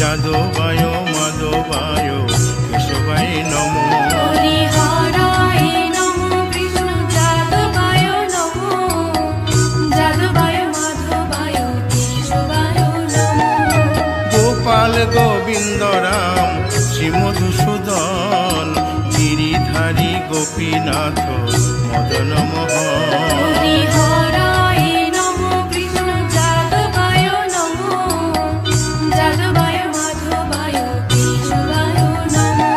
যাদবায় মাধবায় কেশবায় নমো। হরি হরায় নমো কৃষ্ণ যাদবায় নমো, যাদবায় মাধবায় কেশবায় নমো। গোপাল গোবিন্দ রাম শ্রী মধুসূদন, গিরিধারী গোপীনাথ মদন মোহন। হরি হরায় নমো কৃষ্ণ যাদবায় নমো, যাদবায় মাধবায় কেশবায় নমো।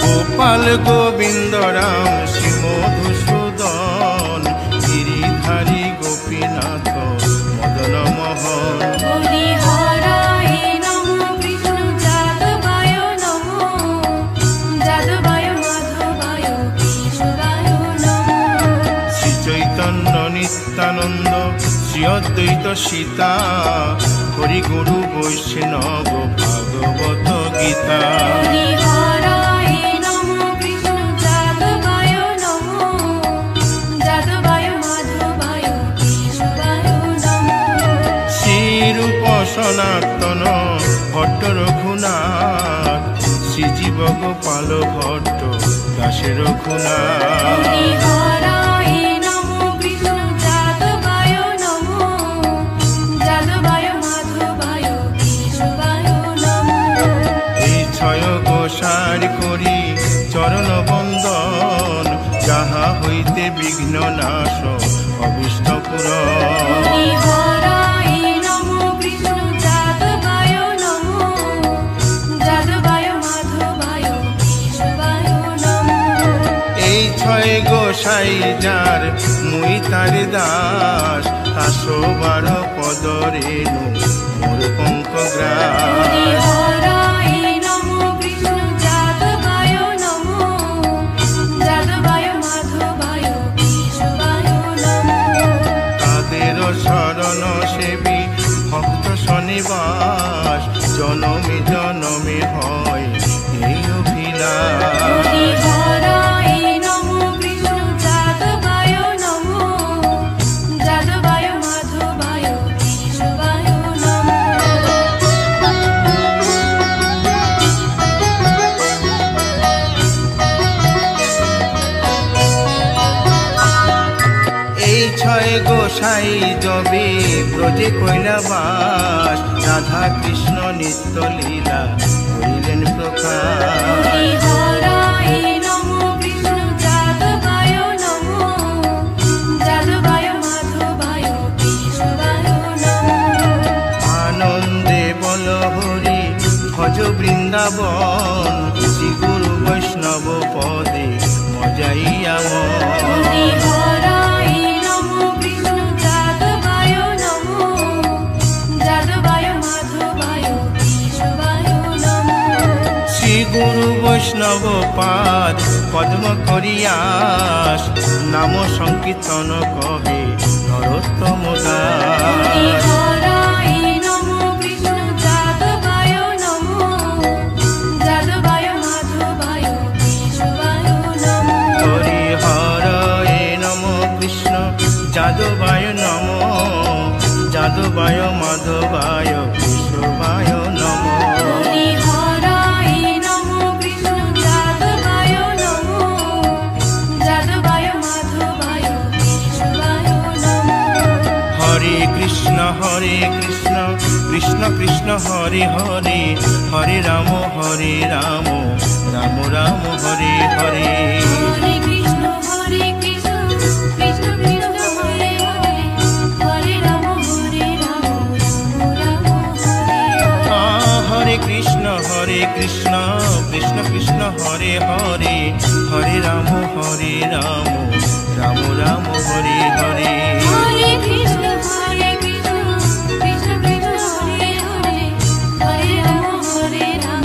গোপাল গোবিন্দ রাম শ্রী মধুসূদন, গিরিধারী গোপীনাথ মদন মোহন। হরি হরায় নমো কৃষ্ণ যাদবায় নমো, যাদবায় মাধবায় কেশবায় নমো। শ্রী চৈতন্য নিত্যানন্দ শ্রী অদ্বৈত সীতা, হরি গুরু বৈষ্ণব ভাগবত গীতা। হরি হরায় নমো কৃষ্ণ যাদবায় নমো, যাদবায় মাধবায় কেশবায় নমো। শ্রীরূপ সনাতন ভট্ট রঘুনাথ, শ্রীজীব গোপাল ভট্ট দাসে রঘুনাথ। হরি হরায় নমো কৃষ্ণ যাদবায় নমো, যাদবায় মাধবায় কেশবায় নমো। এই ছয় গোসার করি চরণ বন্দন, যাহা হইতে বিঘ্ন নাশ অভীষ্ট পূরণ। হরি হরায় নমো কৃষ্ণ যাদবায় নমো, যাদবায় মাধবায় কেশবায় নমো। এই ছয় গোসাই যার মুই তার দাস, 112 পদ রেণু মোর পঙ্ক হরি গ্রাস। হরায় নমো কৃষ্ণ যাদবায় নমো, যাদবায় মাধবায় কেশবায় নমো। তাদের শরণ সেবী ভক্ত শনিবাস, জনমে জনমে হয় এই অভিলাষ। হরি হরায় নমো কৃষ্ণ যাদবায় নমো, যাদবায় মাধবায় কেশবায় নমো। এই ছয় গোসাই যবে ব্রজে কৈলাবাস, রাধা কৃষ্ণ নিত্য লীলা করিলেন প্রকাশ। হরি হরায় নমো কৃষ্ণ যাদবায় নমো, যাদবায় মাধবায় কেশবায় নমো। আনন্দে বল হরি ভজ বৃন্দাবন, শ্রী গুরু বৈষ্ণব পদে মজাইয়া মন। হরি হরায় নমো কৃষ্ণ যাদবায় নমো, যাদবায় মাধবায় কেশবায় নমো। শ্রী গুরু বৈষ্ণব পাদ পদ্ম করিয়াস, নাম সংকীর্তন কহে নরোত্তম হরি দাস। হরায় নমো কৃষ্ণ যাদবায় নমো, যাদবায় মাধবায় কেশবায় নমো। হরি হরয়ে নম কৃষ্ণ যাদবায় নম, যাদবায় মাধবায় কেশবায় নম। হরি হরায় নমো কৃষ্ণ যাদবায় নমো, যাদবায় মাধবায় কেশবায় নমো। হরে কৃষ্ণ কৃষ্ণ কৃষ্ণ হরে হরে, হরে রাম রাম রাম হরে হরে। হরে কৃষ্ণ কৃষ্ণ কৃষ্ণ হরে হরে, হরে রাম রাম রাম হরে হরে। হরে কৃষ্ণ কৃষ্ণ কৃষ্ণ হরে হরে, হরে রাম রাম রাম হরে হরে। হরে কৃষ্ণ কৃষ্ণ কৃষ্ণ কৃষ্ণ হরে হরে, হরে রাম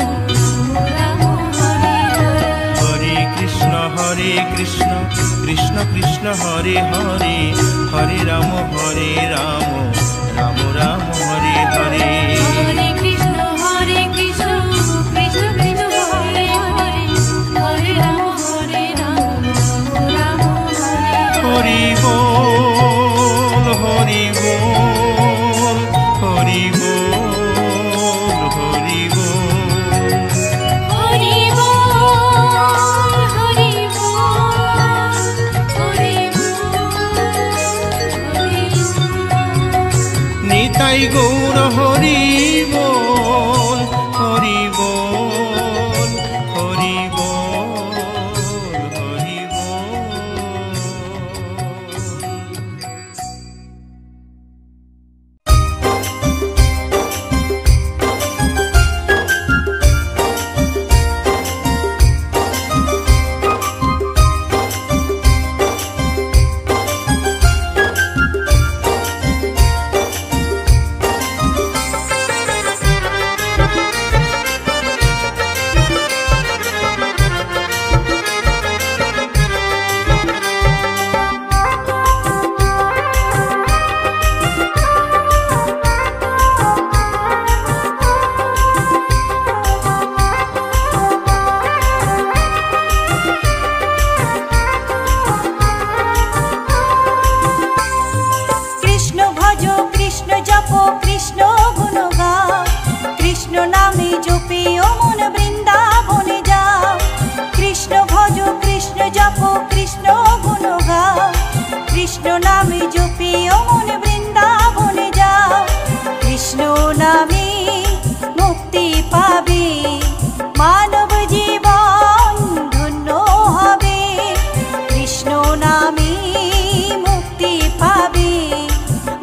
রাম রাম হরে হরে। হরে কৃষ্ণ কৃষ্ণ কৃষ্ণ হরে হরে, হরে রাম রাম রাম হরে হরে। হরে কৃষ্ণ কৃষ্ণ কৃষ্ণ কৃষ্ণ হরে হরে, হরে রাম রাম রাম হরে হরে। হরি বল হরি বল হরি বল হরি বল। নামে জপে ও মন বৃন্দাবনে যাও, কৃষ্ণ ভজ কৃষ্ণ জপ কৃষ্ণ গুণ গাও, কৃষ্ণ নামে জপে ও মন বৃন্দাবনে যাও, কৃষ্ণ নামে মুক্তি পাবে মানব জীবন ধন্য হবে, কৃষ্ণ নামে মুক্তি পাবে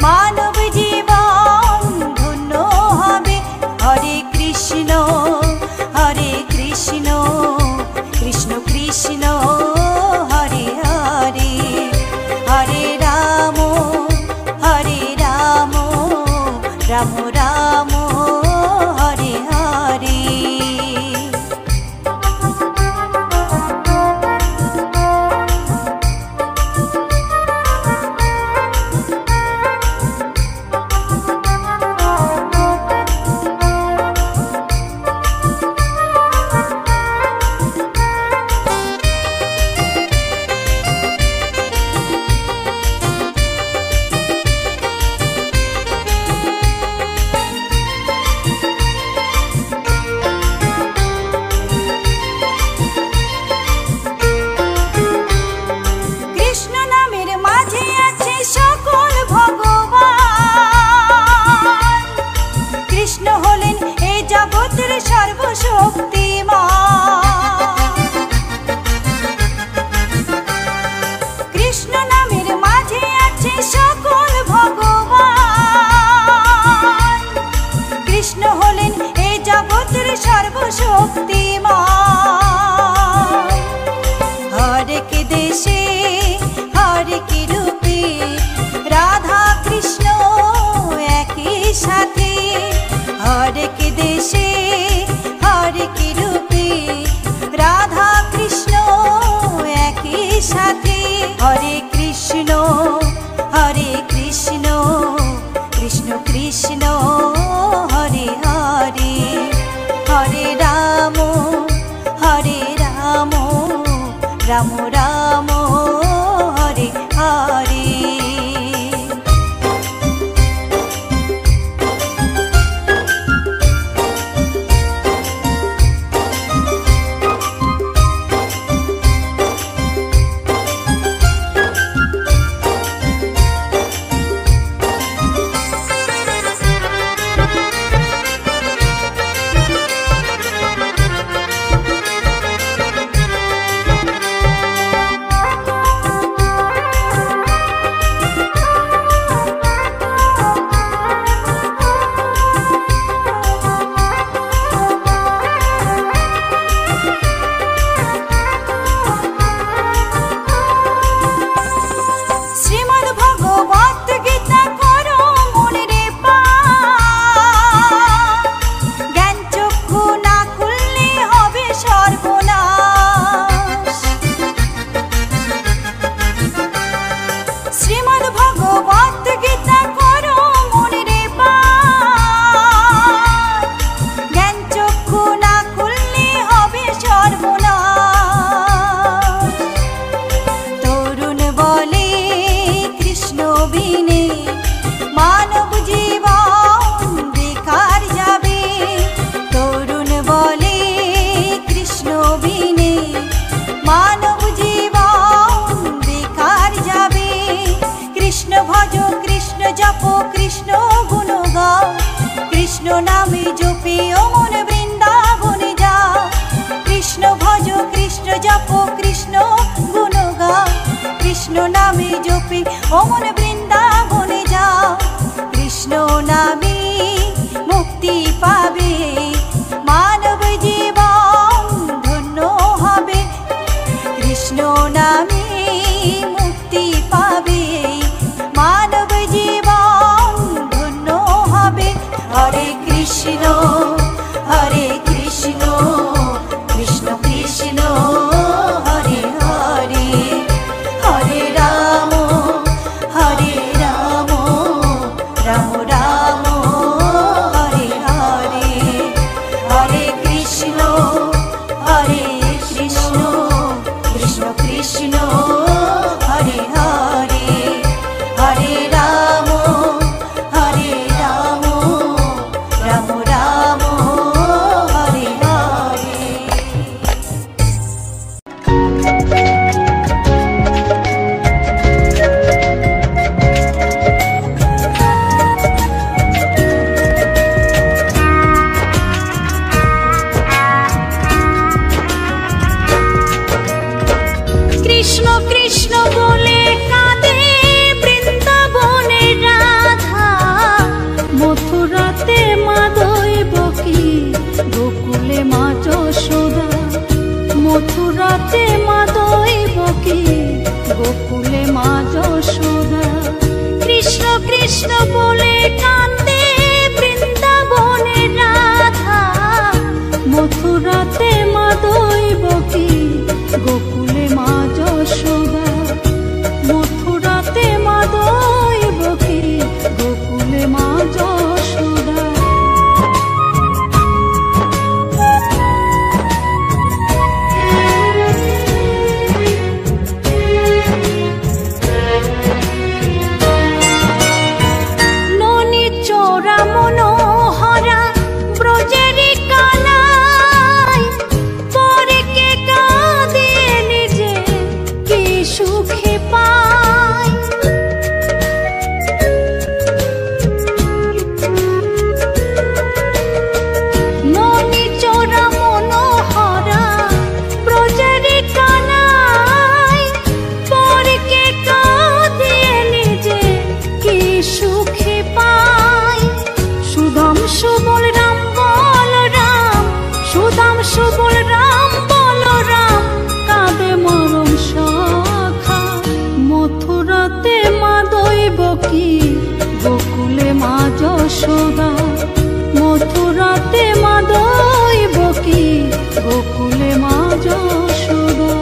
মানব জীবন ধন্য হবে। হরে কৃষ্ণ কৃষ্ণ কৃষ্ণ হরে হরে, হরে রাম রাম রাম হরে হরে। हरे कृष्ण कृष्ण कृष्ण हरे हरे, हरे राम राम राम हरे हरे। कृष्ण नामे जपे ओ मन बृंदावने जाओ, कृष्ण भज कृष्ण जप कृष्ण गुण गाओ, कृष्ण नामे जपे ओ मन बृंदावने जाओ, कृष्ण नामे मुक्ति पावे मानव जीवन धन्य हबे, कृष्ण नामे मुक्ति पावे मानव जीवन धन्य हबे। हरे कृष्ण कृष्ण कृष्ण हरे हरे, हरे राम কৃষ্ণ কৃষ্ণ বলে কাঁদে বৃন্দাবনের রাধা, মথুরাতে মা দৈবকী, গোকুলে মা যশোদা। মথুরাতে মা দৈবকী, গোকুলে মা যশোদা। কৃষ্ণ কৃষ্ণ বলে কাঁদে বৃন্দাবনের রাধা, মথুরাতে মা দৈবকী, গোকুলে মা যশোদা। মথুরাতে মা দৈবকী, গোকুলে মা যশোদা। ননি চোরা মনোহরা ব্রজেরি কানাই, পরে কে কাঁদে নিজে কি সুখে পায়। ননি চোরা মনোহরা ব্রজেরি কানাই, পরে কে কাঁদে নিজে কি সুখে পায়। সুদাম সুবল রাম বলরাম, সুদাম সুবল রাম বলরাম, কাঁদে মরম সখা। মথুরাতে মা দৈবকী, গোকুলে মা যশোদা। মথুরাতে মা দৈবকী, গোকুলে মা যশোদা।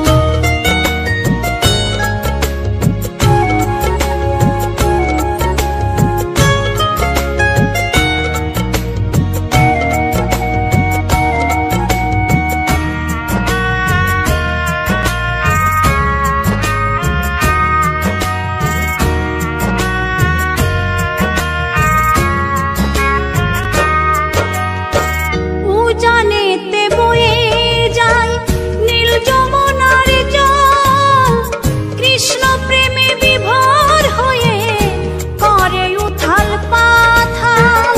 উজানেতে বয়ে যায় নীল যমুনার জল, কৃষ্ণ প্রেমে বিভোর হয়ে করে উথাল পাথাল।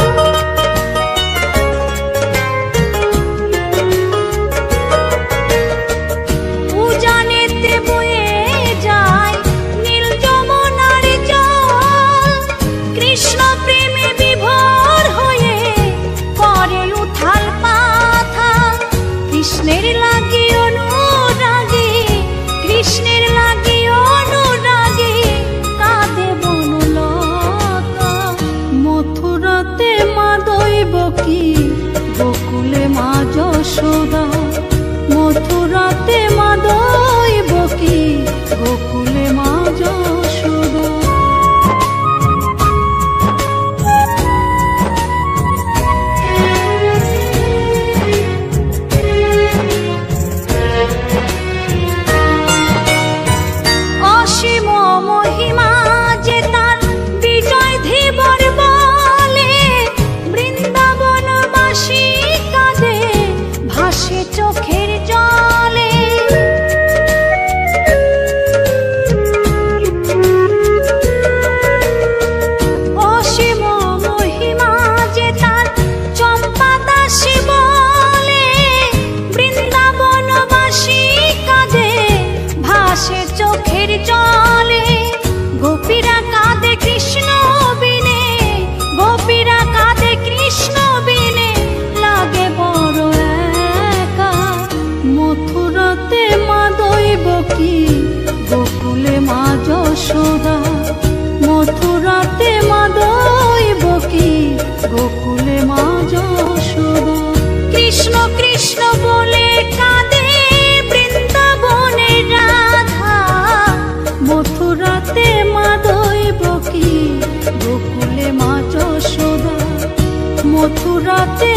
উজানেতে বয়ে যায় নীল যমুনার জল, কৃষ্ণ প্রেমে বিভোর হয়ে করে উথাল পাথাল। কৃষ্ণের লাগি অনুরাগী, কৃষ্ণের লাগি অনুরাগী, কাঁদে বনলতা। মথুরাতে মা দৈবকী, গোকুলে মা যশোদা। মথুরাতে মা দৈবকী, গোকুলে মা যশোদা। অসীম মহিমা যে তার বিজয় ধীবর বলে, বৃন্দাবনবাসী কাঁদে ভাসে চোখের জলে। অসীম মহিমা যে তার চম্পা দাসী বলে, বৃন্দাবনবাসী কাঁদে ভাসে চোখের জলে। গোপীরা কাঁদে কৃষ্ণ বিনে, গোপীরা কাঁদে কৃষ্ণ বিনে, লাগে বড় একা। মথুরাতে মা দৈবকী, গোকুলে মা যশোদা। মথুরাতে মা দৈবকী, গোকুলে মা যশোদা। কৃষ্ণ কৃষ্ণ বলে কাঁদে বৃন্দাবনের রাধা, মথুরাতে মা দৈবকী, গোকুলে মা যশোদা। মথুরাতে